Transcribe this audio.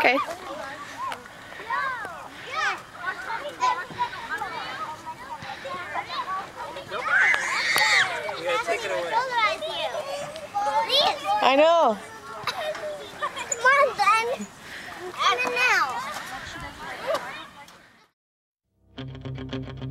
Okay. You gotta take it away. I know. Come on, then. Add it now.